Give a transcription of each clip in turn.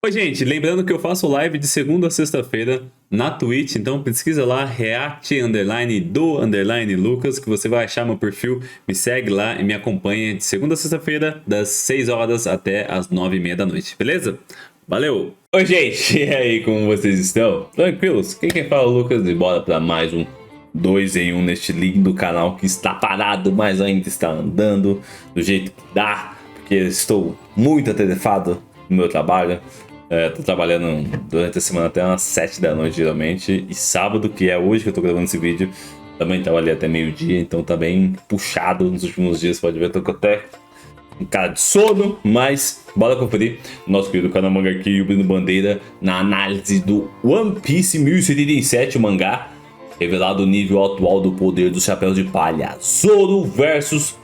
Oi, gente, lembrando que eu faço live de segunda a sexta-feira na Twitch, então pesquisa lá, react_do_lucas, que você vai achar meu perfil, me segue lá e me acompanha de segunda a sexta-feira, das 6 horas até as 9h30 da noite, beleza? Valeu! Oi, gente, e aí, como vocês estão? Tranquilos? Quem fala é o Lucas e bora para mais um 2 em 1 neste lindo canal que está parado, mas ainda está andando do jeito que dá, porque estou muito atarefado no meu trabalho. Tô trabalhando durante a semana até umas 7 da noite, geralmente. E sábado, que é hoje que eu tô gravando esse vídeo, também trabalhei até meio-dia. Então tá bem puxado nos últimos dias. Pode ver, tô com até um cara de sono. Mas bora conferir nosso querido canal Manga aqui e o Bruno Bandeira na análise do One Piece 1077, o mangá. Revelado o nível atual do poder dos chapéus de palha. Zoro versus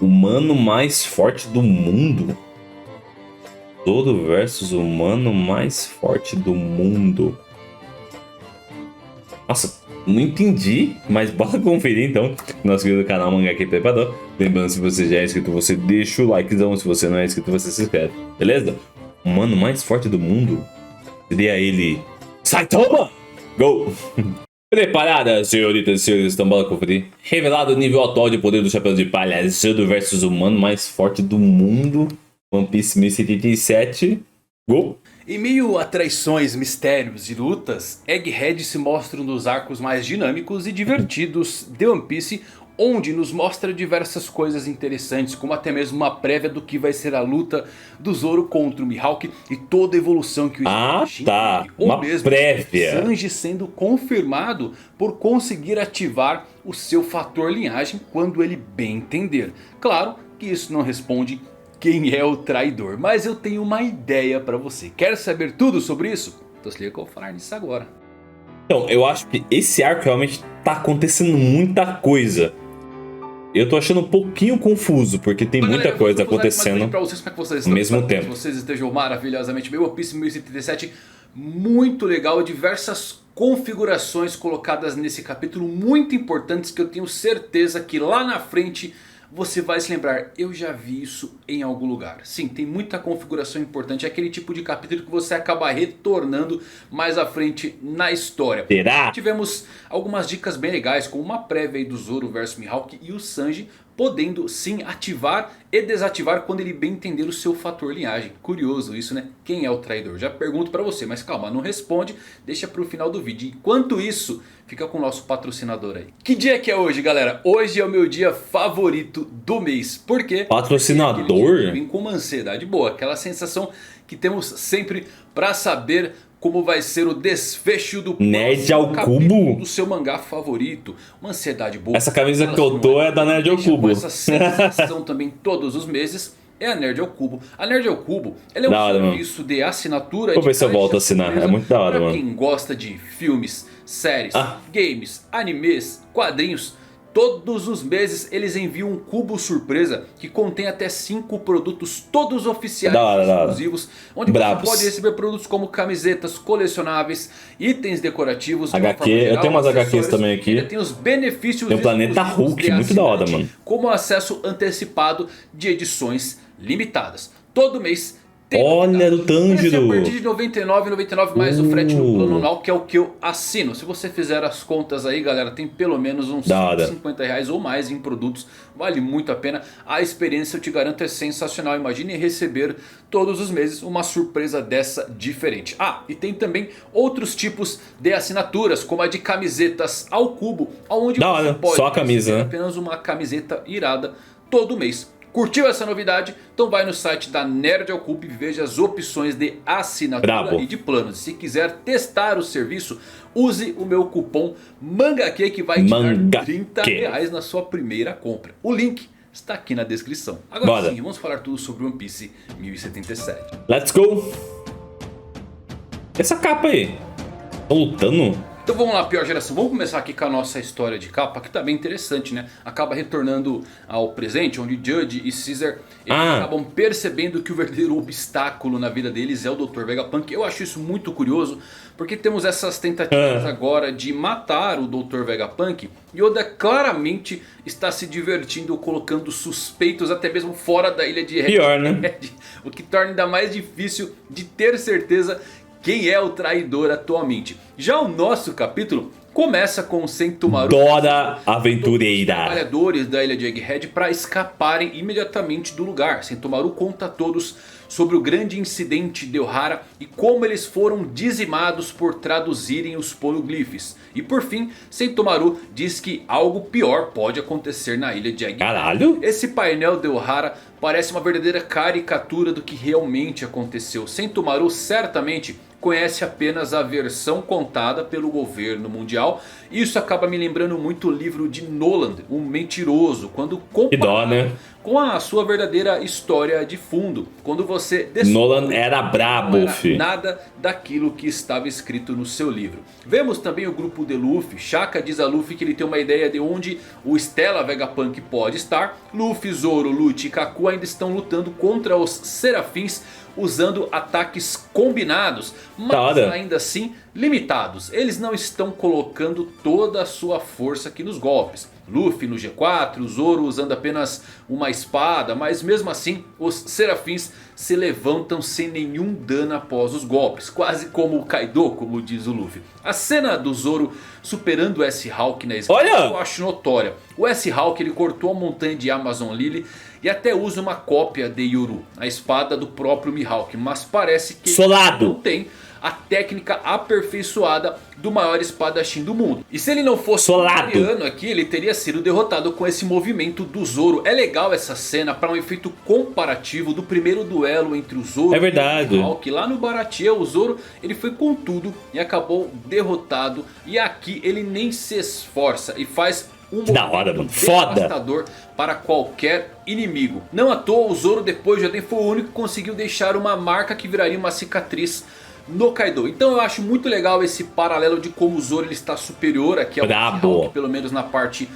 o humano mais forte do mundo. Zoro versus o humano mais forte do mundo. Nossa, não entendi, mas bora conferir então. Nosso querido canal Manga aqui preparou. Lembrando, se você já é inscrito, você deixa o likezão. Se você não é inscrito, você se inscreve. Beleza? O humano mais forte do mundo seria ele... Saitama! Go! Preparada, senhoritas e senhores, então bora conferir. Revelado o nível atual de poder do chapéu de palha. Zoro versus o humano mais forte do mundo. One Piece 1077. Go! Em meio a traições, mistérios e lutas, Egghead se mostra um dos arcos mais dinâmicos e divertidos de One Piece, onde nos mostra diversas coisas interessantes, como até mesmo uma prévia do que vai ser a luta do Zoro contra o Mihawk e toda a evolução que o Shinji teve, ou uma mesmo prévia. Sanji sendo confirmado por conseguir ativar o seu fator linhagem quando ele bem entender. Claro que isso não responde quem é o traidor, mas eu tenho uma ideia pra você. Quer saber tudo sobre isso? Então se liga que eu vou falar nisso agora. Então, eu acho que esse arco realmente tá acontecendo muita coisa. Eu tô achando um pouquinho confuso, porque tem muita coisa acontecendo pra vocês, como é que vocês ao mesmo tempo. Que vocês estejam maravilhosamente bem. One Piece 1077, muito legal. Diversas configurações colocadas nesse capítulo, muito importantes, que eu tenho certeza que lá na frente você vai se lembrar, eu já vi isso em algum lugar. Sim, tem muita configuração importante. É aquele tipo de capítulo que você acaba retornando mais à frente na história. Será? Tivemos algumas dicas bem legais, como uma prévia aí do Zoro versus Mihawk e o Sanji podendo sim ativar e desativar quando ele bem entender o seu fator linhagem. Curioso isso, né? Quem é o traidor? Já pergunto pra você, mas calma, não responde, deixa pro final do vídeo. Enquanto isso, fica com o nosso patrocinador aí. Que dia que é hoje, galera? Hoje é o meu dia favorito do mês. Por quê? Patrocinador? Vem com uma ansiedade boa, aquela sensação que temos sempre pra saber como vai ser o desfecho do Nerd ao Cubo do seu mangá favorito. Uma ansiedade boa. Essa camisa que eu tô é da Nerd ao Cubo. Essa sensação também todos os meses é a Nerd ao Cubo. A Nerd ao Cubo, ela é um serviço de assinatura. Vou ver se eu volto a assinar, é muito da hora, mano. Pra quem gosta de filmes, séries, games, animes, quadrinhos, todos os meses eles enviam um cubo surpresa que contém até 5 produtos todos oficiais exclusivos. Onde você pode receber produtos como camisetas colecionáveis, itens decorativos, HQ, eu tenho umas HQs também aqui. Tem os benefícios tem o Planeta Hulk, muito da hora, mano. Como acesso antecipado de edições limitadas. Todo mês tem. Olha do Tanjiro. A partir de R$ 99,99 mais o frete no plano anual, que é o que eu assino. Se você fizer as contas aí, galera, tem pelo menos uns R$150 ou mais em produtos. Vale muito a pena. A experiência, eu te garanto, é sensacional. Imagine receber todos os meses uma surpresa dessa diferente. E tem também outros tipos de assinaturas, como a de camisetas ao cubo, onde você pode só a camisa, né? Apenas uma camiseta irada todo mês. Curtiu essa novidade? Então vai no site da Nerd ao Cubo e veja as opções de assinatura e de planos. Se quiser testar o serviço, use o meu cupom MANGAQ, que vai te dar R$30 na sua primeira compra. O link está aqui na descrição. Agora sim, vamos falar tudo sobre One Piece 1077. Let's go! Essa capa aí, estão lutando? Então vamos lá, pior geração. Vamos começar aqui com a nossa história de capa, que tá bem interessante, né? Acaba retornando ao presente, onde Judge e Caesar acabam percebendo que o verdadeiro obstáculo na vida deles é o Dr. Vegapunk. Eu acho isso muito curioso, porque temos essas tentativas agora de matar o Dr. Vegapunk. E Oda claramente está se divertindo colocando suspeitos até mesmo fora da ilha de Red. Pior, né? O que torna ainda mais difícil de ter certeza quem é o traidor atualmente. Já o nosso capítulo começa com Sentomaru Dora Aventureira. Os trabalhadores da ilha de Egghead para escaparem imediatamente do lugar. Sentomaru conta a todos sobre o grande incidente de Ohara e como eles foram dizimados por traduzirem os poneglyphs. E por fim, Sentomaru diz que algo pior pode acontecer na ilha de Egghead. Caralho! Esse painel de Ohara parece uma verdadeira caricatura do que realmente aconteceu. Sentomaru certamente conhece apenas a versão contada pelo governo mundial. Isso acaba me lembrando muito o livro de Noland, O Mentiroso, quando comparado com a sua verdadeira história de fundo. Quando você Nolan era brabo, não era nada daquilo que estava escrito no seu livro. Vemos também o grupo de Luffy. Shaka diz a Luffy que ele tem uma ideia de onde o Stella Vegapunk pode estar. Luffy, Zoro, Lucci e Kaku ainda estão lutando contra os Serafins, usando ataques combinados, mas ainda assim limitados. Eles não estão colocando toda a sua força aqui nos golpes. Luffy no G4, Zoro usando apenas uma espada, mas mesmo assim os Serafins se levantam sem nenhum dano após os golpes, quase como o Kaido, como diz o Luffy. A cena do Zoro superando o S-Hawk na espada eu acho notória. O S-Hawk ele cortou a montanha de Amazon Lily e até usa uma cópia de Yoru, a espada do próprio Mihawk, mas parece que não tem a técnica aperfeiçoada do maior espadachim do mundo. E se ele não fosse coreano aqui, ele teria sido derrotado com esse movimento do Zoro. É legal essa cena para um efeito comparativo do primeiro duelo entre o Zoro e o Mihawk. Lá no Baratie, o Zoro ele foi com tudo e acabou derrotado. E aqui ele nem se esforça e faz um movimento devastador para qualquer inimigo. Não à toa o Zoro depois de Oden foi o único que conseguiu deixar uma marca que viraria uma cicatriz no Kaido. Então eu acho muito legal esse paralelo de como o Zoro ele está superior aqui ao Mihawk, pelo menos na parte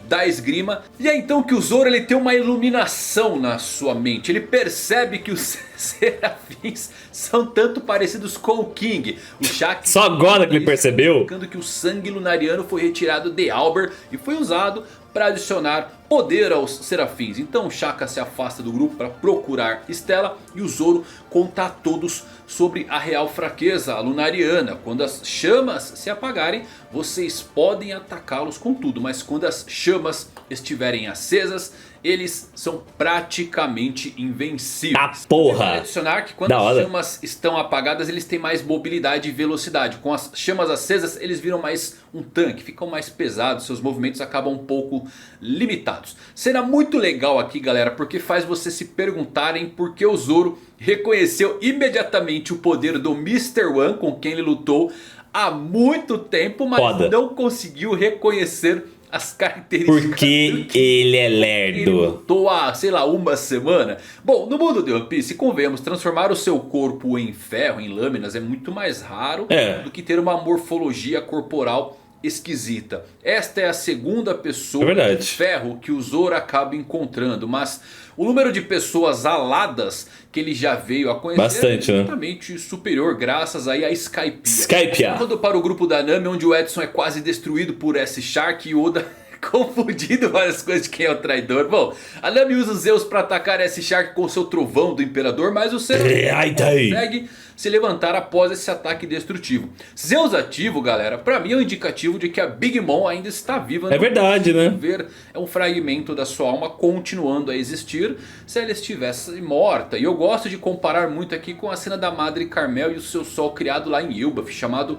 da esgrima. E é então que o Zoro ele tem uma iluminação na sua mente. Ele percebe que os Serafins são tanto parecidos com o King. O Shaq só agora que ele percebeu, indicando que o sangue lunariano foi retirado de Albert e foi usado para adicionar poder aos Serafins. Então o Shaka se afasta do grupo para procurar Stella e o Zoro conta a todos sobre a real fraqueza a lunariana. Quando as chamas se apagarem, vocês podem atacá-los com tudo, mas quando as chamas estiverem acesas, eles são praticamente invencíveis. Vale adicionar que quando as chamas estão apagadas, eles têm mais mobilidade e velocidade. Com as chamas acesas, eles viram mais um tanque, ficam mais pesados, seus movimentos acabam um pouco limitados. Cena muito legal aqui, galera, porque faz você se perguntarem por que o Zoro reconheceu imediatamente o poder do Mr. One, com quem ele lutou há muito tempo, mas não conseguiu reconhecer as características. Porque ele é lerdo. Ele lutou há, sei lá, uma semana. Bom, no mundo de One Piece, convenhamos, transformar o seu corpo em ferro, em lâminas, é muito mais raro do que ter uma morfologia corporal esquisita. Esta é a segunda pessoa de ferro que o Zoro acaba encontrando, mas o número de pessoas aladas que ele já veio a conhecer é justamente superior, graças aí a Skypiea. Quando para o grupo da Nami, onde o Edson é quase destruído por S-Shark e Oda confundindo várias coisas de quem é o traidor. Bom, a Nami usa os Zeus para atacar S-Shark com seu trovão do Imperador, mas o Zero consegue se levantar após esse ataque destrutivo. Zeus ativo, galera, pra mim é um indicativo de que a Big Mom ainda está viva. É verdade, né? Ver é um fragmento da sua alma continuando a existir se ela estivesse morta. E eu gosto de comparar muito aqui com a cena da Madre Carmel e o seu sol criado lá em Elbaf, chamado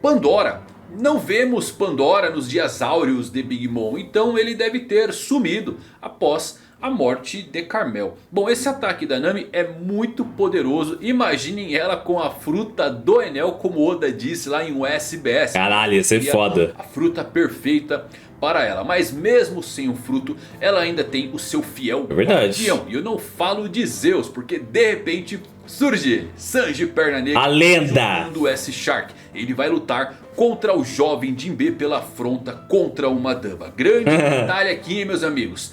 Pandora. Não vemos Pandora nos dias áureos de Big Mom, então ele deve ter sumido após a morte de Carmel. Bom, esse ataque da Nami é muito poderoso. Imaginem ela com a fruta do Enel, como Oda disse lá em um SBS. Caralho, ia ser foda. A fruta perfeita para ela. Mas mesmo sem o fruto, ela ainda tem o seu fiel guardião. E eu não falo de Zeus, porque de repente Surge Sanji Perna Negra, a lenda do S-Shark. Ele vai lutar contra o jovem Jinbe pela afronta contra uma dama. Grande detalhe aqui, hein, meus amigos.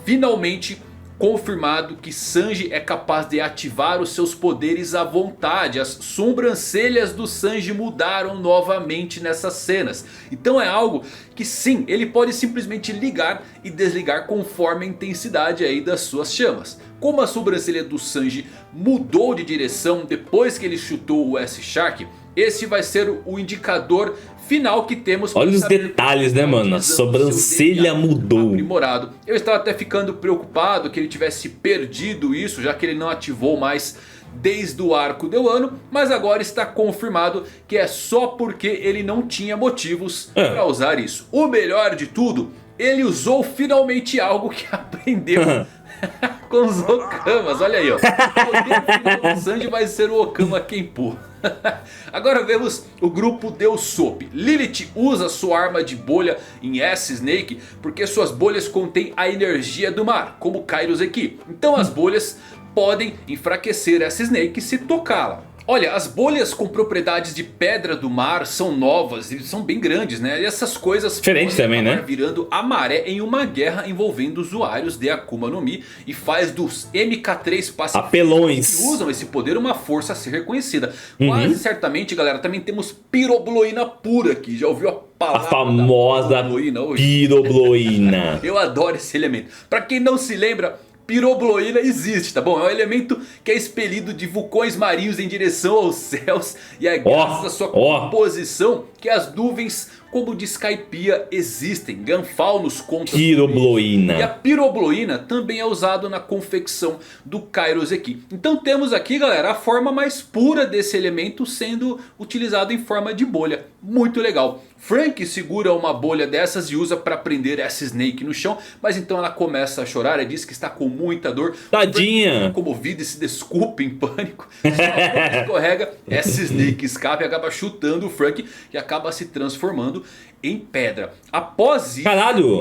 Finalmente confirmado que Sanji é capaz de ativar os seus poderes à vontade. As sobrancelhas do Sanji mudaram novamente nessas cenas. Então é algo que sim, ele pode simplesmente ligar e desligar conforme a intensidade aí das suas chamas. Como a sobrancelha do Sanji mudou de direção depois que ele chutou o S-Shark, esse vai ser o indicador final que temos. Olha os detalhes, né, mano? A sobrancelha mudou. Aprimorado. Eu estava até ficando preocupado que ele tivesse perdido isso, já que ele não ativou mais desde o arco de Wano. Mas agora está confirmado que é só porque ele não tinha motivos para usar isso. O melhor de tudo, ele usou finalmente algo que aprendeu com os Okamas. Olha aí, ó. O poder final do Sanji vai ser o Okama Kenpo. Agora vemos o grupo de Usopp. Lilith usa sua arma de bolha em S-Snake porque suas bolhas contêm a energia do mar, como Kairos aqui. Então as bolhas podem enfraquecer S-Snake se tocá-la. Olha, as bolhas com propriedades de pedra do mar são novas e são bem grandes, né? E essas coisas diferente também, né? Virando a maré em uma guerra envolvendo usuários de Akuma no Mi. E faz dos MK3 apelões que usam esse poder uma força a ser reconhecida. Quase certamente, galera, também temos pirobloína pura aqui. Já ouviu a palavra? A famosa pirobloína. Eu adoro esse elemento. Pra quem não se lembra, pirobloína existe, tá bom? É um elemento que é expelido de vulcões marinhos em direção aos céus. E é graças à sua composição que as nuvens como de Skypiea existem. Ganfal nos conta pirobloína. E a pirobloína também é usado na confecção do Kairos aqui. Então temos aqui, galera, a forma mais pura desse elemento sendo utilizado em forma de bolha. Muito legal. Frank segura uma bolha dessas e usa para prender essa Snake no chão. Mas então ela começa a chorar. Ela diz que está com muita dor. Tadinha. Comovida e se desculpa em pânico. Ela escorrega. Essa Snake escapa e acaba chutando o Frank. E acaba se transformando em pedra. Após isso,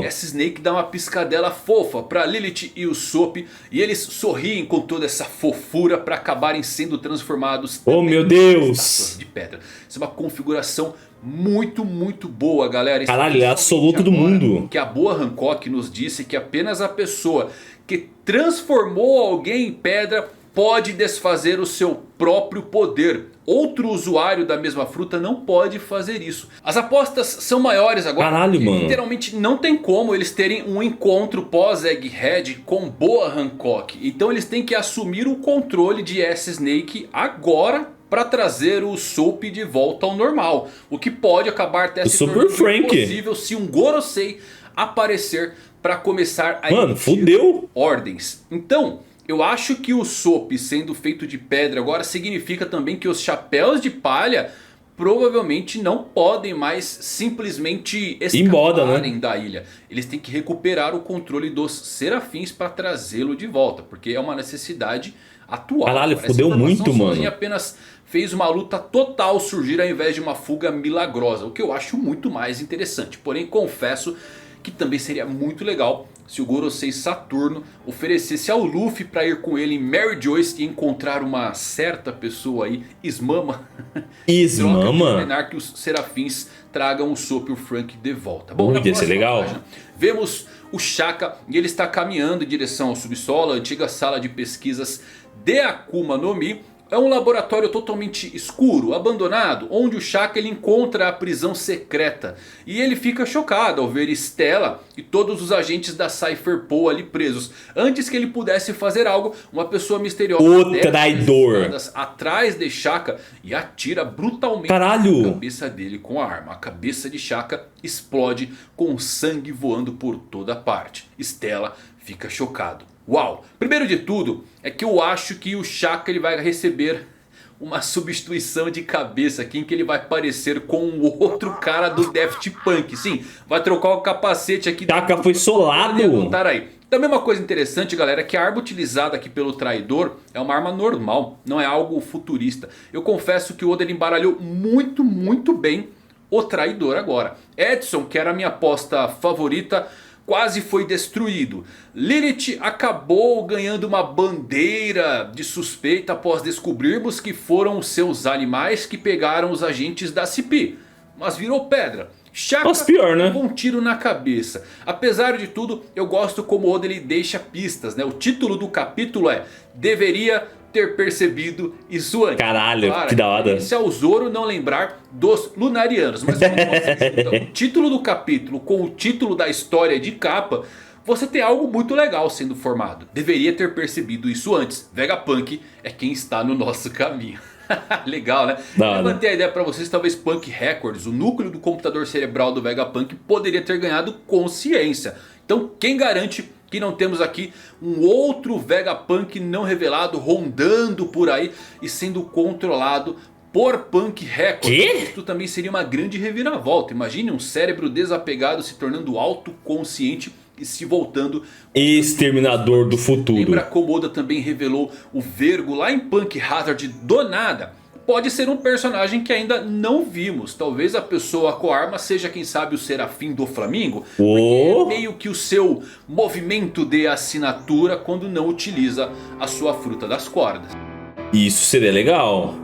essa Snake dá uma piscadela fofa para Lilith e o Usopp. E eles sorriem com toda essa fofura para acabarem sendo transformados meu Deus de pedra. Isso é uma configuração muito boa, galera. Caralho, é absoluto do mundo. Que a boa Hancock nos disse que apenas a pessoa que transformou alguém em pedra pode desfazer o seu próprio poder. Outro usuário da mesma fruta não pode fazer isso. As apostas são maiores agora. Caralho, mano. Literalmente não tem como eles terem um encontro pós-Egghead com boa Hancock. Então eles têm que assumir o controle de S-Snake agora para trazer o Usopp de volta ao normal. O que pode acabar até se tornando impossível se um Gorosei aparecer para começar a fudeu ordens. Então, eu acho que o Usopp sendo feito de pedra agora significa também que os chapéus de palha provavelmente não podem mais simplesmente escaparem da ilha. Eles têm que recuperar o controle dos serafins para trazê-lo de volta, porque é uma necessidade atual. Caralho, fudeu muito, mano. Ele apenas fez uma luta total surgir ao invés de uma fuga milagrosa, o que eu acho muito mais interessante. Porém, confesso que também seria muito legal se o Gorosei Saturno oferecesse ao Luffy para ir com ele em Mary Joyce e encontrar uma certa pessoa aí, Ismama. Ismama? Que os serafins tragam o Usopp e o Frank de volta. Bom, ia ser legal. Página, vemos o Shaka e ele está caminhando em direção ao subsolo, a antiga sala de pesquisas de Akuma no Mi. É um laboratório totalmente escuro, abandonado, onde o Shaka ele encontra a prisão secreta. E ele fica chocado ao ver Stella e todos os agentes da Cypher Pool ali presos. Antes que ele pudesse fazer algo, uma pessoa misteriosa o traidor atrás de Shaka e atira brutalmente na cabeça dele com a arma. A cabeça de Shaka explode com sangue voando por toda parte. Stella fica chocado. Uau! Primeiro de tudo é que eu acho que o Shaka ele vai receber uma substituição de cabeça aqui, em que ele vai parecer com o outro cara do Daft Punk. Sim, vai trocar o capacete aqui. Shaka foi solado. Aí. Também uma coisa interessante, galera, é que a arma utilizada aqui pelo traidor é uma arma normal, não é algo futurista. Eu confesso que o Oda ele embaralhou muito bem o traidor agora. Edson, que era a minha aposta favorita, quase foi destruído. Lilith acabou ganhando uma bandeira de suspeita após descobrirmos que foram os seus animais que pegaram os agentes da CP. Mas virou pedra. Shaka pior, né? com um tiro na cabeça. Apesar de tudo, eu gosto como o Oda ele deixa pistas, né? O título do capítulo é Deveria ter percebido isso antes. Caralho, claro, que da hora. Isso é o Zoro não lembrar dos Lunarianos. Mas quando você junta o título do capítulo com o título da história de capa, você tem algo muito legal sendo formado. Deveria ter percebido isso antes. Vegapunk é quem está no nosso caminho. Legal, né? Eu levantei a ideia pra vocês, talvez Punk Records, o núcleo do computador cerebral do Vegapunk, poderia ter ganhado consciência. Então quem garante que não temos aqui um outro Vegapunk não revelado rondando por aí e sendo controlado por Punk Records? Isso também seria uma grande reviravolta. Imagine um cérebro desapegado se tornando autoconsciente e se voltando Exterminador do futuro. Lembra como Oda também revelou o Vergo lá em Punk Hazard do nada? Pode ser um personagem que ainda não vimos. Talvez a pessoa com a arma seja, quem sabe, o Serafim do Flamingo. Porque é meio que o seu movimento de assinatura quando não utiliza a sua fruta das cordas. Isso seria legal.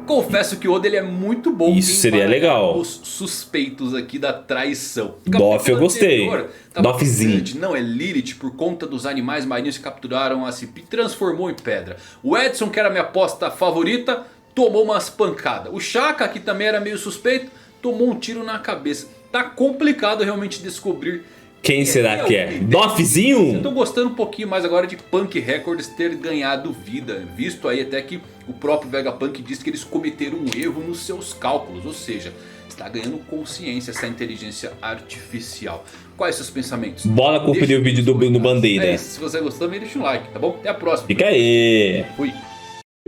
Confesso que o Oda ele é muito bom. Isso seria legal. Os suspeitos aqui da traição. Doff eu gostei. Doffzinho. Não, é Lilith por conta dos animais marinhos que capturaram a CP e transformou em pedra. O Edson, que era minha aposta favorita, tomou umas pancadas. O Shaka, que também era meio suspeito, tomou um tiro na cabeça. Tá complicado realmente descobrir quem será que é? Doffzinho? Eu tô gostando um pouquinho mais agora de Punk Records ter ganhado vida. Visto aí até que o próprio Vegapunk disse que eles cometeram um erro nos seus cálculos. Ou seja, está ganhando consciência essa inteligência artificial. Quais seus pensamentos? Bora conferir o vídeo do Bruno Bandeira. Se você gostou, também deixa um like, tá bom? Até a próxima. Fica aí. Fui.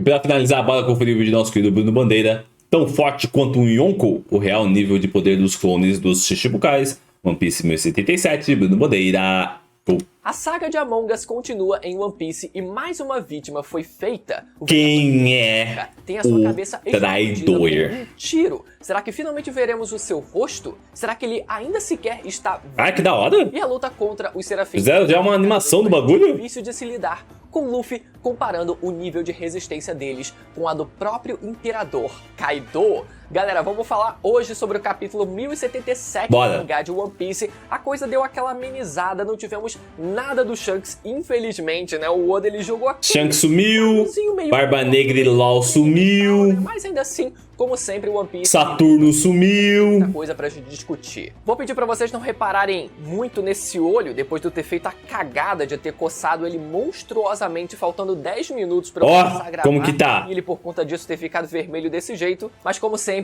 E pra finalizar, bora conferir o vídeo do nosso querido Bruno Bandeira. Tão forte quanto um Yonko, o real nível de poder dos clones dos Shichibukais. One Piece 1077, Bruno Bandeira. A saga de Among Us continua em One Piece e mais uma vítima foi feita. Quem é tem a sua cabeça traidor? Um tiro. Será que finalmente veremos o seu rosto? Será que ele ainda sequer está vivo? Ah, que da hora! E a luta contra os Serafins. Fizeram já uma animação do bagulho? É difícil de se lidar com Luffy, comparando o nível de resistência deles com a do próprio Imperador Kaido. Galera, vamos falar hoje sobre o capítulo 1077 do mangá de One Piece. A coisa deu aquela amenizada, não tivemos nada do Shanks, infelizmente, né? O Oda ele jogou aqui. Shanks sumiu, Barba Negra e LOL sumiu. Mas ainda assim, como sempre, One Piece... Saturno sumiu. Muita coisa pra gente discutir. Vou pedir pra vocês não repararem muito nesse olho, depois de eu ter feito a cagada de ter coçado ele monstruosamente, faltando 10 minutos pra eu começar a gravar. Como que tá? E ele, por conta disso, ter ficado vermelho desse jeito. Mas como sempre...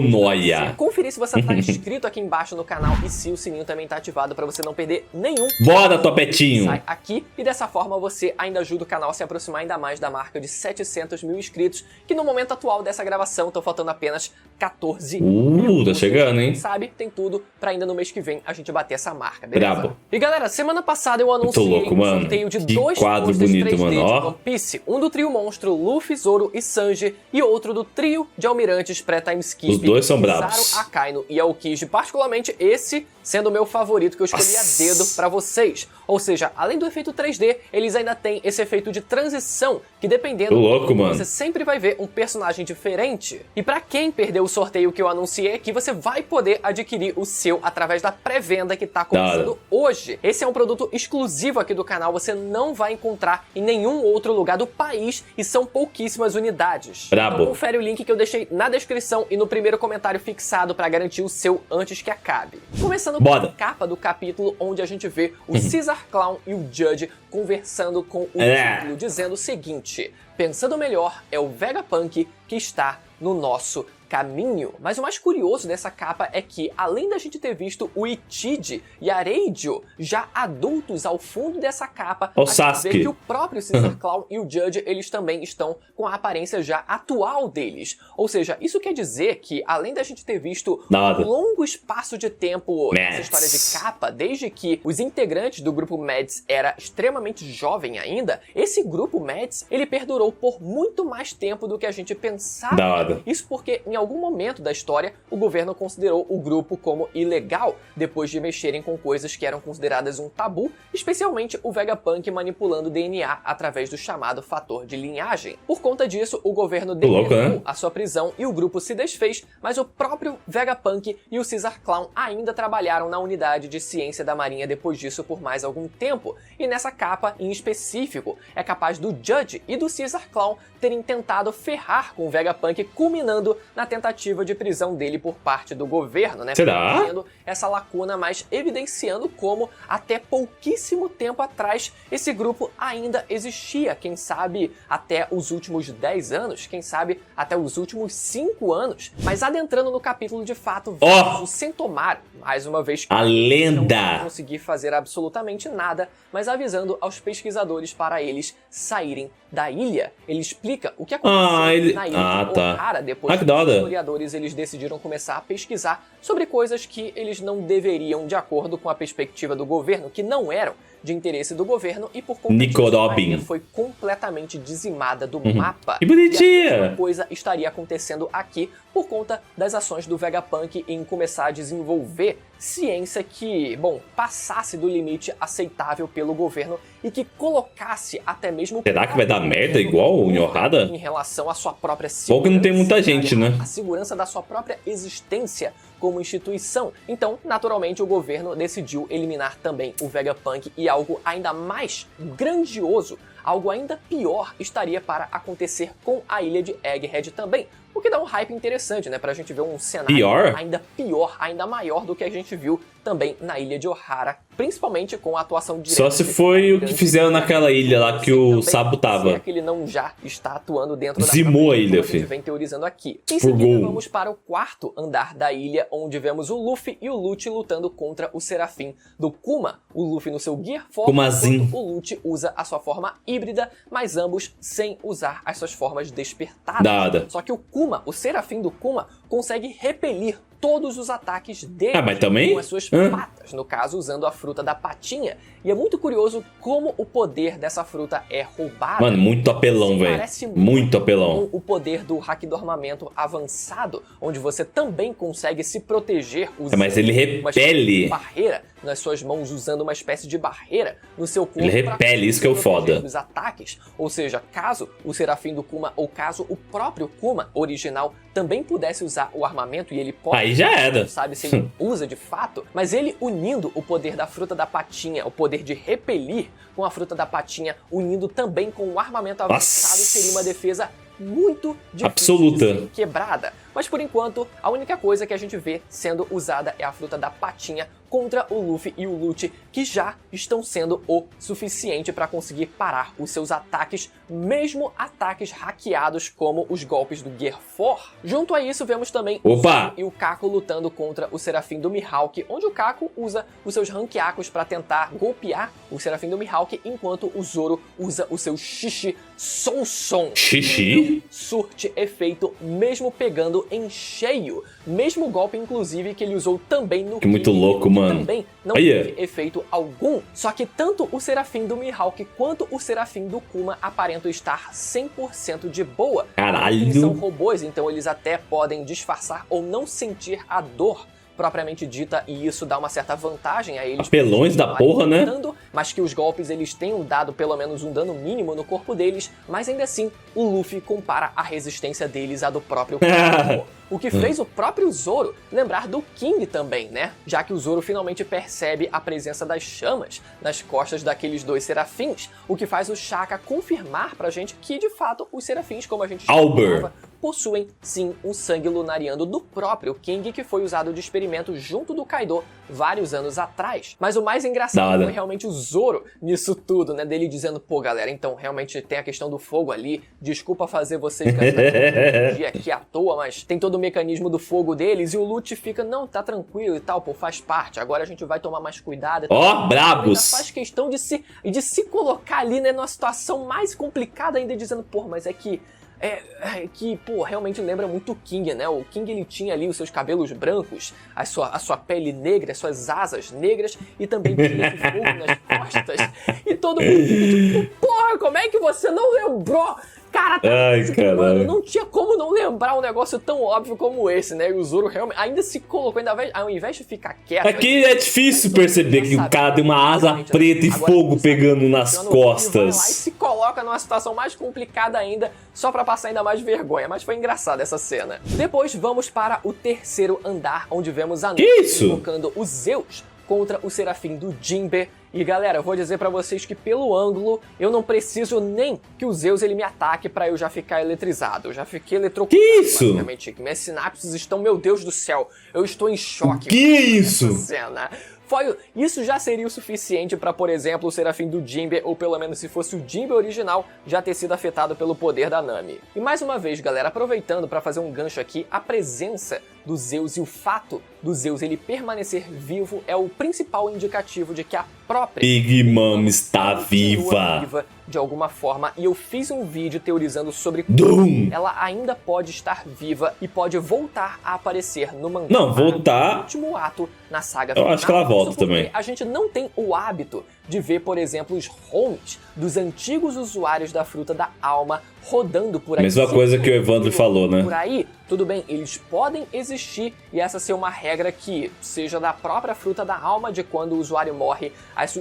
Noia. Conferir se você tá inscrito aqui embaixo no canal e se o sininho também tá ativado pra você não perder nenhum. Bora, topetinho. Sai aqui e dessa forma você ainda ajuda o canal a se aproximar ainda mais da marca de 700 mil inscritos, que no momento atual dessa gravação estão faltando apenas 14 mil. Tá chegando, hein? Sabe, tem tudo pra ainda no mês que vem a gente bater essa marca, beleza? Brabo. E galera, semana passada eu anunciei um sorteio de dois quadro bonito, 3D mano. De One Piece. Um do trio monstro Luffy, Zoro e Sanji e outro do trio de almirantes pré-time skip. Os dois são bravos. Kizaru, Akainu e Aokiji, particularmente esse sendo o meu favorito que eu escolhi a dedo pra vocês. Ou seja, além do efeito 3D, eles ainda têm esse efeito de transição, que dependendo louco, mano. Você sempre vai ver um personagem diferente. E pra quem perdeu o sorteio que eu anunciei aqui, você vai poder adquirir o seu através da pré-venda que tá começando hoje. Esse é um produto exclusivo aqui do canal, você não vai encontrar em nenhum outro lugar do país e são pouquíssimas unidades. Brabo. Então confere o link que eu deixei na descrição e no primeiro comentário fixado pra garantir o seu antes que acabe. Começando com a capa do capítulo, onde a gente vê o Caesar Clown e o Judge conversando com o título, dizendo o seguinte: pensando melhor, é o Vegapunk que está no nosso caminho. Mas o mais curioso dessa capa é que, além da gente ter visto o Ichiji e a Reijo já adultos ao fundo dessa capa, a gente vê que o próprio Caesar Clown e o Judge, eles também estão com a aparência já atual deles. Ou seja, isso quer dizer que, além da gente ter visto um longo espaço de tempo nessa história de capa, desde que os integrantes do grupo Mads era extremamente jovem ainda, esse grupo Mads, ele perdurou por muito mais tempo do que a gente pensava. Isso porque, em algum momento da história, o governo considerou o grupo como ilegal, depois de mexerem com coisas que eram consideradas um tabu, especialmente o Vegapunk manipulando DNA através do chamado fator de linhagem. Por conta disso, o governo decretou a sua prisão e o grupo se desfez, mas o próprio Vegapunk e o Caesar Clown ainda trabalharam na unidade de ciência da Marinha depois disso por mais algum tempo, e nessa capa em específico é capaz do Judge e do Caesar Clown terem tentado ferrar com o Vegapunk, culminando na tentativa de prisão dele por parte do governo, né? Será? Tendo essa lacuna, mas evidenciando como até pouquíssimo tempo atrás esse grupo ainda existia, quem sabe até os últimos 10 anos, quem sabe até os últimos 5 anos. Mas adentrando no capítulo de fato, vemos o Sentomaru, mais uma vez, a lenda, não conseguir fazer absolutamente nada, mas avisando aos pesquisadores para eles saírem da ilha. Ele explica o que aconteceu na ilha de Ohara depois que os historiadores eles decidiram começar a pesquisar sobre coisas que eles não deveriam, de acordo com a perspectiva do governo, que não eram de interesse do governo, e por conta disso, a ilha foi completamente dizimada do mapa. Que bonitinha! E a mesma coisa estaria acontecendo aqui por conta das ações do Vegapunk em começar a desenvolver ciência que, bom, passasse do limite aceitável pelo governo e que colocasse até mesmo... Será que vai dar merda igual em Ohara? Em relação à sua própria segurança. Bom que não tem muita gente, né? A segurança da sua própria existência como instituição. Então, naturalmente, o governo decidiu eliminar também o Vegapunk, e algo ainda mais grandioso, algo ainda pior estaria para acontecer com a ilha de Egghead também. O que dá um hype interessante, né? Pra gente ver um cenário ainda pior, ainda maior do que a gente viu também na ilha de Ohara, principalmente com a atuação direta. Só se foi o que fizeram naquela ilha lá que o Sabo tava. Se é que ele não já está atuando dentro da Zimou a ilha, filho. A gente vem teorizando aqui. Em seguida, vamos para o quarto andar da ilha, onde vemos o Luffy e o Lute lutando contra o Serafim do Kuma. O Luffy no seu Gear Form, enquanto o Lute usa a sua forma híbrida, mas ambos sem usar as suas formas despertadas. Só que o Kuma, o Serafim do Kuma, consegue repelir todos os ataques dele com as suas patas, no caso usando a fruta da patinha. E é muito curioso como o poder dessa fruta é roubado. Mano, muito apelão, velho. Muito apelão. Com o poder do Haki do Armamento avançado, onde você também consegue se proteger usando mas ele repele uma barreira nas suas mãos, usando uma espécie de barreira no seu corpo. Ele repele, isso que é o foda. Dos ataques. Ou seja, caso o Serafim do Kuma ou caso o próprio Kuma original também pudesse usar o armamento, e ele pode, aí já era. Não sabe se ele usa de fato, mas ele unindo o poder da fruta da patinha, o poder de repelir com a fruta da patinha, unindo também com o armamento avançado, seria uma defesa muito difícil absoluta de ser quebrada. Mas por enquanto, a única coisa que a gente vê sendo usada é a fruta da patinha contra o Luffy e o Lute, que já estão sendo o suficiente para conseguir parar os seus ataques, mesmo ataques hackeados como os golpes do Gear 4. Junto a isso, vemos também o Zoro e o Kako lutando contra o Serafim do Mihawk, onde o Kako usa os seus ranqueacos para tentar golpear o Serafim do Mihawk, enquanto o Zoro usa o seu Shishi Sonson. Shishi? Surte efeito mesmo pegando em cheio. Mesmo golpe, inclusive, que ele usou também no que muito louco, mano. Também não teve efeito algum. Só que tanto o Serafim do Mihawk quanto o Serafim do Kuma aparentam estar 100% de boa. Caralho! Eles são robôs, então eles até podem disfarçar ou não sentir a dor propriamente dita, e isso dá uma certa vantagem a eles. Apelões da porra, né? Mas que os golpes eles tenham dado pelo menos um dano mínimo no corpo deles, mas ainda assim o Luffy compara a resistência deles à do próprio corpo. O que fez o próprio Zoro lembrar do King também, né? Já que o Zoro finalmente percebe a presença das chamas nas costas daqueles dois serafins, o que faz o Shaka confirmar pra gente que, de fato, os serafins, como a gente chamava, possuem, sim, um sangue lunariano do próprio King, que foi usado de experimento junto do Kaido vários anos atrás. Mas o mais engraçado foi realmente o Zoro nisso tudo, né? Dele dizendo, pô, galera, então realmente tem a questão do fogo ali, desculpa fazer vocês ficarem aqui à toa, mas tem todo o mecanismo do fogo deles, e o Lute fica, não, tá tranquilo e tal, pô, faz parte, agora a gente vai tomar mais cuidado. Brabos! Faz questão de se colocar ali, né, numa situação mais complicada ainda, dizendo, pô, mas é que pô, realmente lembra muito o King, né? O King, ele tinha ali os seus cabelos brancos, a sua pele negra, as suas asas negras, e também tinha esse fogo nas costas. E todo mundo fica tipo, porra, como é que você não lembrou Cara, Ai, caralho. Não tinha como não lembrar um negócio tão óbvio como esse, né? E o Zoro realmente ainda se colocou, ao invés de ficar quieto... Aqui é difícil perceber que o cara tem uma asa preta e fogo pegando nas costas. Ele vai lá e se coloca numa situação mais complicada ainda, só pra passar ainda mais vergonha. Mas foi engraçada essa cena. Depois vamos para o terceiro andar, onde vemos a Nami invocando o Zeus contra o Serafim do Jinbe. E galera, eu vou dizer pra vocês que pelo ângulo eu não preciso nem que o Zeus ele me ataque pra eu já ficar eletrizado. Eu já fiquei eletrocutado. Que isso? Basicamente. Minhas sinapses estão, meu Deus do céu, eu estou em choque. Que isso? Cena. Isso já seria o suficiente pra, por exemplo, o Serafim do Jinbe, ou pelo menos se fosse o Jinbe original, já ter sido afetado pelo poder da Nami. E mais uma vez, galera, aproveitando pra fazer um gancho aqui, a presença do Zeus e o fato do Zeus ele permanecer vivo é o principal indicativo de que a própria Big Mom está viva de alguma forma, e eu fiz um vídeo teorizando sobre Doom. como ela ainda pode estar viva e pode voltar a aparecer no mangá. Não, voltar... No último ato na saga Eu acho que ela volta também. A gente não tem o hábito de ver, por exemplo, os homes dos antigos usuários da Fruta da Alma rodando por aí. Mesma coisa que o Evandro falou, né? Por aí, tudo bem, eles podem existir e essa ser uma regra que seja da própria Fruta da Alma, de quando o usuário morre,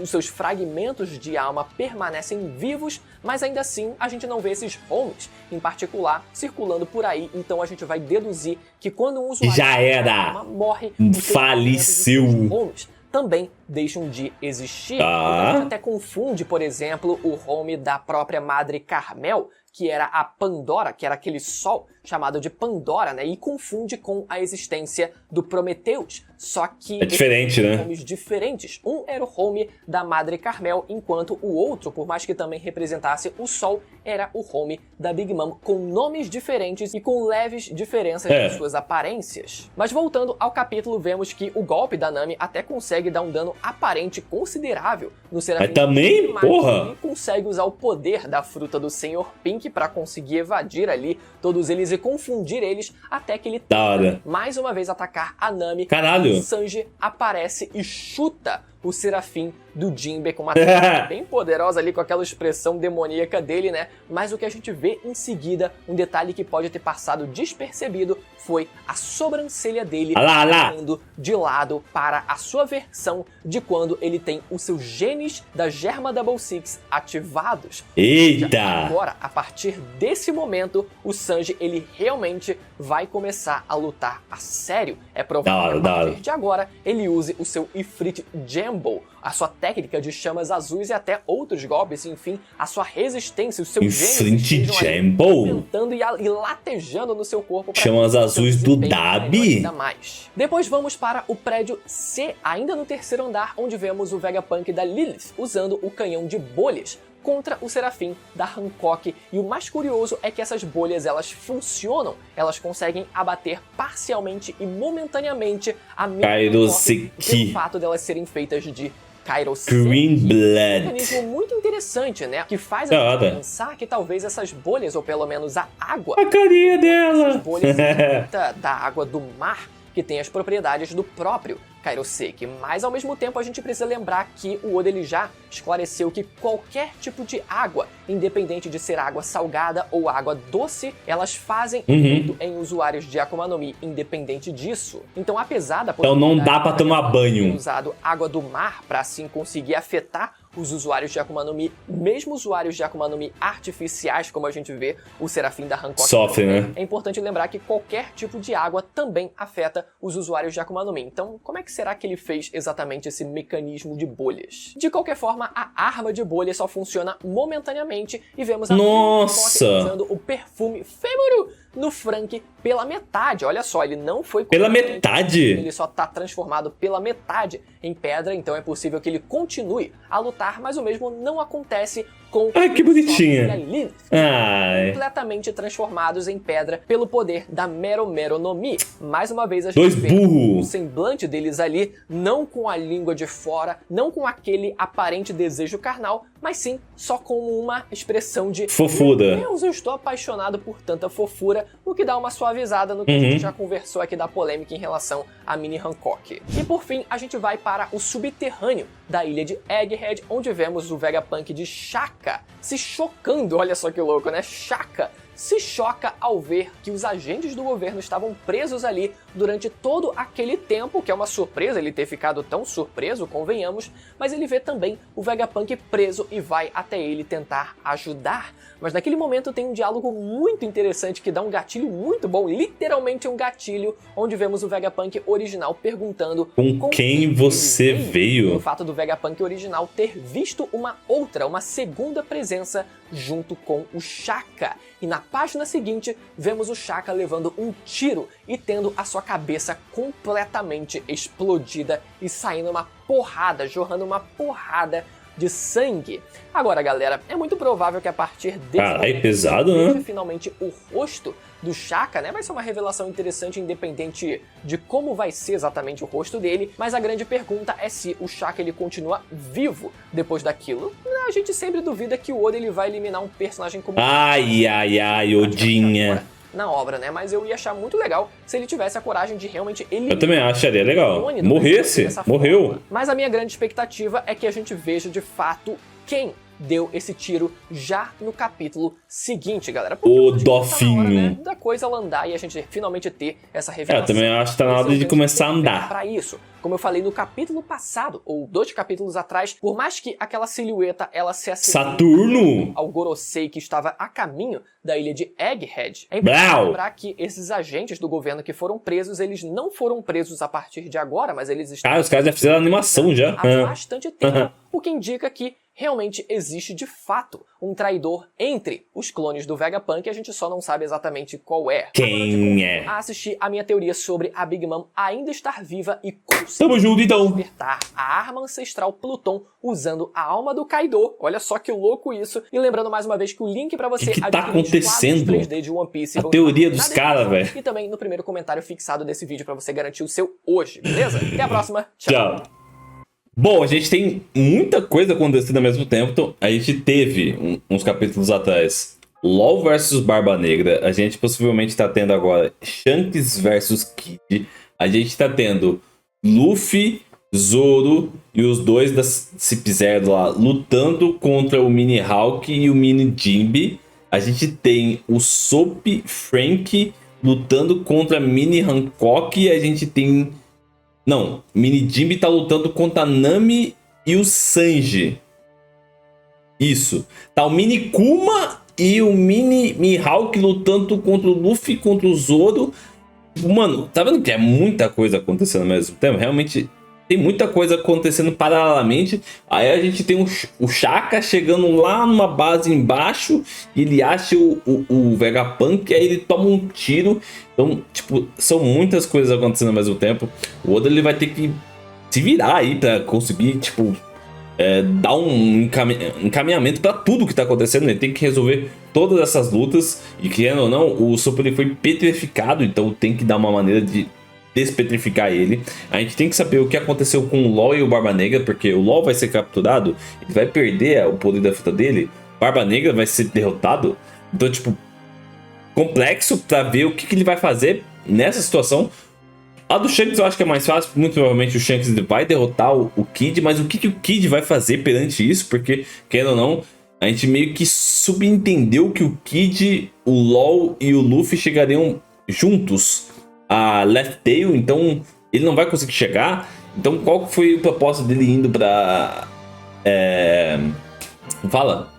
os seus fragmentos de alma permanecem vivos, mas ainda assim a gente não vê esses homes em particular circulando por aí, então a gente vai deduzir que quando um usuário já era, da alma morre, faleceu, os homes também deixam de existir. A gente até confunde, por exemplo, o home da própria Madre Carmel, que era a Pandora, que era aquele sol chamado de Pandora, né? E confunde com a existência do Prometheus. Só que... é diferente, né? Homes diferentes. Um era o home da Madre Carmel, enquanto o outro, por mais que também representasse o sol, era o home da Big Mom, com nomes diferentes e com leves diferenças em suas aparências. Mas voltando ao capítulo, vemos que o golpe da Nami até consegue dar um dano aparente considerável no Serafim. Mas também, porra! Ele consegue usar o poder da fruta do Sr. Pink para conseguir evadir ali todos eles e confundir eles até que ele tenta mais uma vez atacar a Nami. Caralho! O Sanji aparece e chuta o Serafim do Jinbe com uma técnica bem poderosa ali, com aquela expressão demoníaca dele, né? Mas o que a gente vê em seguida, um detalhe que pode ter passado despercebido, foi a sobrancelha dele indo de lado para a sua versão de quando ele tem os seus genes da Germa Double Six ativados. Eita! Agora, a partir desse momento, o Sanji, ele realmente vai começar a lutar a sério. É provável que a partir de agora, ele use o seu Ifrit Jambo, a sua técnica de chamas azuis e até outros golpes, enfim, a sua resistência, os seus genes aumentando e latejando no seu corpo. Chamas azuis do Dabi. Depois vamos para o prédio C, ainda no terceiro andar, onde vemos o Vegapunk da Lilith usando o canhão de bolhas contra o Serafim da Hancock. E o mais curioso é que essas bolhas, elas funcionam, elas conseguem abater parcialmente e momentaneamente a Hancock pelo fato delas serem feitas de Green Blood. Um mecanismo muito interessante, né? Que faz a gente pensar que talvez essas bolhas, ou pelo menos a água... A carinha dela! Essas bolhas da água do mar, que tem as propriedades do próprio Kairoseki. Mas ao mesmo tempo a gente precisa lembrar que o Oda ele já esclareceu que qualquer tipo de água, independente de ser água salgada ou água doce, elas fazem efeito em usuários de Akuma no Mi, independente disso. Então apesar da possibilidade, então não dá pra tomar banho, usado água do mar para assim conseguir afetar os usuários de Akuma no Mi, mesmo usuários de Akuma no Mi artificiais, como a gente vê o Serafim da Hancock sofre, né? É importante lembrar que qualquer tipo de água também afeta os usuários de Akuma no Mi. Então, como é que será que ele fez exatamente esse mecanismo de bolhas? De qualquer forma, a arma de bolhas só funciona momentaneamente e vemos a usando o perfume Fêmuro no Frank pela metade. Olha só, ele não foi... Pela metade? Ele só tá transformado pela metade em pedra, então é possível que ele continue a lutar, mas o mesmo não acontece com... Ai, que bonitinha! Lilith, completamente transformados em pedra pelo poder da Mero Mero no Mi. Mais uma vez a gente vê o semblante deles ali, não com a língua de fora, não com aquele aparente desejo carnal, mas sim só como uma expressão de fofuda. Meu Deus, eu estou apaixonado por tanta fofura, o que dá uma suavizada no que a gente já conversou aqui da polêmica em relação a Mini Hancock. E por fim, a gente vai para o subterrâneo da ilha de Egghead, onde vemos o Vegapunk de Shaka Shaka se chocando, olha só que louco, né? Shaka se choca ao ver que os agentes do governo estavam presos ali durante todo aquele tempo, que é uma surpresa ele ter ficado tão surpreso, convenhamos, mas ele vê também o Vegapunk preso e vai até ele tentar ajudar. Mas naquele momento tem um diálogo muito interessante que dá um gatilho muito bom, literalmente um gatilho, onde vemos o Vegapunk original perguntando com quem você veio. O fato do Vegapunk original ter visto uma segunda presença junto com o Shaka. E na página seguinte, vemos o Shaka levando um tiro e tendo a sua cabeça completamente explodida e saindo uma porrada, jorrando uma porrada de sangue. Agora, galera, é muito provável que a partir desse pesado, né? Finalmente o rosto do Shaka, né? Vai ser uma revelação interessante, independente de como vai ser exatamente o rosto dele, mas a grande pergunta é se o Shaka ele continua vivo depois daquilo. A gente sempre duvida que o Oda ele vai eliminar um personagem como Odinha na obra, né? Mas eu ia achar muito legal se ele tivesse a coragem de realmente eliminar. Eu também acharia legal. Morresse, morreu. Mas a minha grande expectativa é que a gente veja de fato quem deu esse tiro já no capítulo seguinte, galera. O Dofinho. Tá na hora, né, da coisa andar e a gente finalmente ter essa revelação. Eu também acho que tá na hora de começar a andar. Para isso, como eu falei no capítulo passado, ou 2 capítulos atrás, por mais que aquela silhueta ela se assemelhe Saturno ao Gorosei que estava a caminho da ilha de Egghead, é importante lembrar que esses agentes do governo que foram presos, eles não foram presos a partir de agora, mas eles estão... os caras já fizeram animação já. Há bastante tempo, o que indica que realmente existe de fato um traidor entre os clones do Vegapunk e a gente só não sabe exatamente qual é. Quem é? A assistir a minha teoria sobre a Big Mom ainda estar viva e Tamo junto, então. despertar a arma ancestral Pluton usando a alma do Kaido. Olha só que louco isso. E lembrando mais uma vez que o link pra você que tá acontecendo? 3D de One Piece a teoria dos caras, velho. E também no primeiro comentário fixado desse vídeo pra você garantir o seu hoje, beleza? Até a próxima. Tchau. Bom, a gente tem muita coisa acontecendo ao mesmo tempo. Então, a gente teve uns capítulos atrás LOL versus Barba Negra. A gente possivelmente tá tendo agora Shanks versus Kid. A gente tá tendo Luffy, Zoro e os dois da CP0 lá lutando contra o Mini Hawk e o Mini Jinbe. A gente tem o Soap Frank lutando contra Mini Hancock. E a gente tem... Não, Mini Jinbe tá lutando contra a Nami e o Sanji. Isso. Tá o Mini Kuma e o Mini Mihawk lutando contra o Luffy e contra o Zoro. Mano, tá vendo que é muita coisa acontecendo ao mesmo tempo? Realmente tem muita coisa acontecendo paralelamente. Aí a gente tem o Shaka chegando lá numa base embaixo. E ele acha o Vegapunk. Aí ele toma um tiro. Então, tipo, são muitas coisas acontecendo ao mesmo tempo. O Oda ele vai ter que se virar aí pra conseguir, tipo, dar um encaminhamento pra tudo que tá acontecendo. Ele tem que resolver todas essas lutas. E querendo ou não, o Sop ele foi petrificado. Então tem que dar uma maneira de despetrificar ele. A gente tem que saber o que aconteceu com o LOL e o Barba Negra, porque o LOL vai ser capturado, ele vai perder o poder da fruta dele, Barba Negra vai ser derrotado. Então, tipo, complexo pra ver o que ele vai fazer nessa situação. A do Shanks eu acho que é mais fácil, muito provavelmente o Shanks vai derrotar o Kid, mas o que o Kid vai fazer perante isso? Porque, querendo ou não, a gente meio que subentendeu que o Kid, o LOL e o Luffy chegariam juntos a Left Tail, então ele não vai conseguir chegar. Então qual foi o propósito dele indo pra... Fala?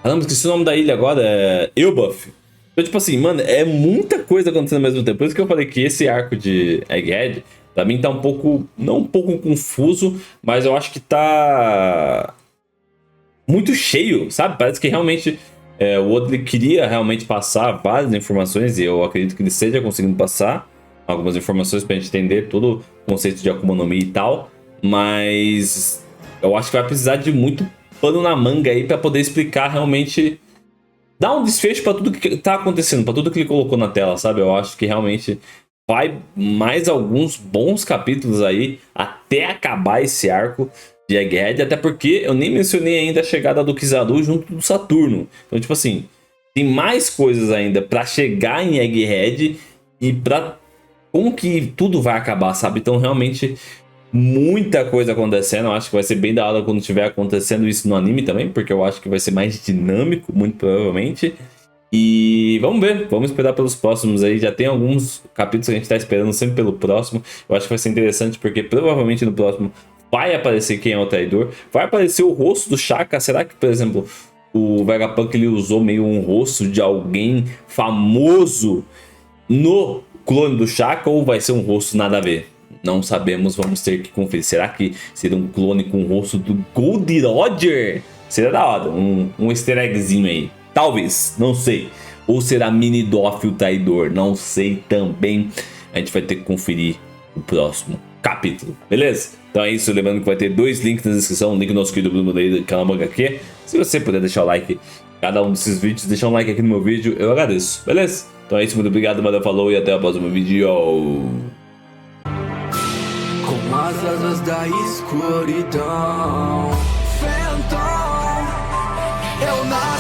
Caramba, esqueci o nome da ilha agora, Elbaf. Então tipo assim, mano, é muita coisa acontecendo ao mesmo tempo. Por isso que eu falei que esse arco de Egghead, pra mim tá um pouco, não um pouco confuso, mas eu acho que tá muito cheio, sabe? Parece que realmente... o Oda queria realmente passar várias informações, e eu acredito que ele esteja conseguindo passar algumas informações pra gente entender todo o conceito de Akuma no Mi e tal, mas eu acho que vai precisar de muito pano na manga aí pra poder explicar realmente, dar um desfecho pra tudo que tá acontecendo, pra tudo que ele colocou na tela, sabe? Eu acho que realmente vai mais alguns bons capítulos aí até acabar esse arco de Egghead, até porque eu nem mencionei ainda a chegada do Kizaru junto do Saturno. Então, tipo assim, tem mais coisas ainda pra chegar em Egghead e pra como que tudo vai acabar, sabe? Então, realmente, muita coisa acontecendo. Eu acho que vai ser bem da hora quando tiver acontecendo isso no anime também, porque eu acho que vai ser mais dinâmico, muito provavelmente. E vamos ver, vamos esperar pelos próximos aí. Já tem alguns capítulos que a gente tá esperando sempre pelo próximo. Eu acho que vai ser interessante porque provavelmente no próximo vai aparecer quem é o traidor. Vai aparecer o rosto do Shaka. Será que, por exemplo, o Vegapunk ele usou meio um rosto de alguém famoso no clone do Shaka, ou vai ser um rosto nada a ver? Não sabemos, vamos ter que conferir. Será que seria um clone com o rosto do Gold Roger? Seria da hora, um easter eggzinho aí. Talvez, não sei. Ou será Mini Doff o traidor? Não sei também. A gente vai ter que conferir o próximo capítulo, beleza? Então é isso, lembrando que vai ter 2 links na descrição. Um link no nosso querido Bruno daí do canal Manga aqui. Se você puder deixar o like em cada um desses vídeos, deixar um like aqui no meu vídeo, eu agradeço, beleza? Então é isso, muito obrigado, valeu, falou e até o próximo vídeo. Com as asas da escuridão, Phantom, eu nasci.